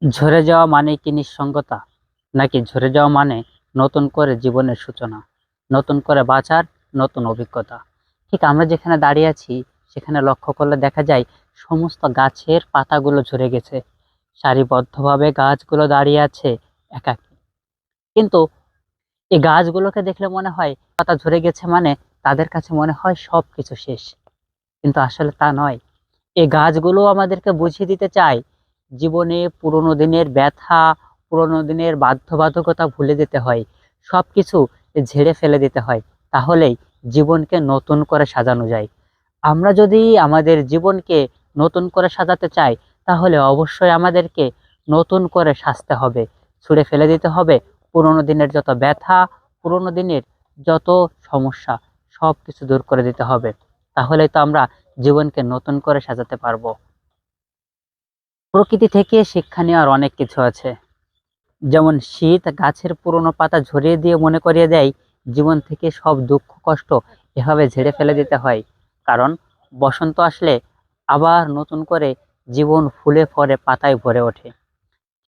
ঝরে যাওয়া মানে কি নিঃসঙ্গতা? নাকি ঝরে যাওয়া মানে নতুন করে জীবনের সূচনা, নতুন করে বাঁচার নতুন অভিজ্ঞতা? ঠিক আমরা যেখানে দাঁড়িয়ে আছি সেখানে লক্ষ্য করলে দেখা যায় সমস্ত গাছের পাতাগুলো ঝরে গেছে। সারিবদ্ধভাবে গাছগুলো দাঁড়িয়ে আছে একাকী। কিন্তু এই গাছগুলোকে দেখলে মনে হয় পাতা ঝরে গেছে মানে তাদের কাছে মনে হয় সবকিছু শেষ। কিন্তু আসলে তা নয়। এই গাছগুলো আমাদেরকে বুঝিয়ে দিতে চায় জীবনে পুরোনো দিনের ব্যথা, পুরোনো দিনের বাধ্যবাধকতা ভুলে যেতে হয়, সবকিছু ঝেড়ে ফেলে দিতে হয়। তাহলেই জীবনকে নতুন করে সাজানো যায়। আমরা যদি আমাদের জীবনকে নতুন করে সাজাতে চাই, তাহলে অবশ্যই আমাদেরকে নতুন করে সাজতে হবে। ছুঁড়ে ফেলে দিতে হবে পুরোনো দিনের যত ব্যথা, পুরোনো দিনের যত সমস্যা, সবকিছু দূর করে দিতে হবে। তাহলে তো আমরা জীবনকে নতুন করে সাজাতে পারবো। প্রকৃতি থেকে শিক্ষা নেওয়ার অনেক কিছু আছে। যেমন শীত গাছের পুরোনো পাতা ঝরিয়ে দিয়ে মনে করিয়ে দেয় জীবন থেকে সব দুঃখ কষ্ট এভাবে ঝেড়ে ফেলে দিতে হয়। কারণ বসন্ত আসলে আবার নতুন করে জীবন ফুলে ফলে পাতায় ভরে ওঠে।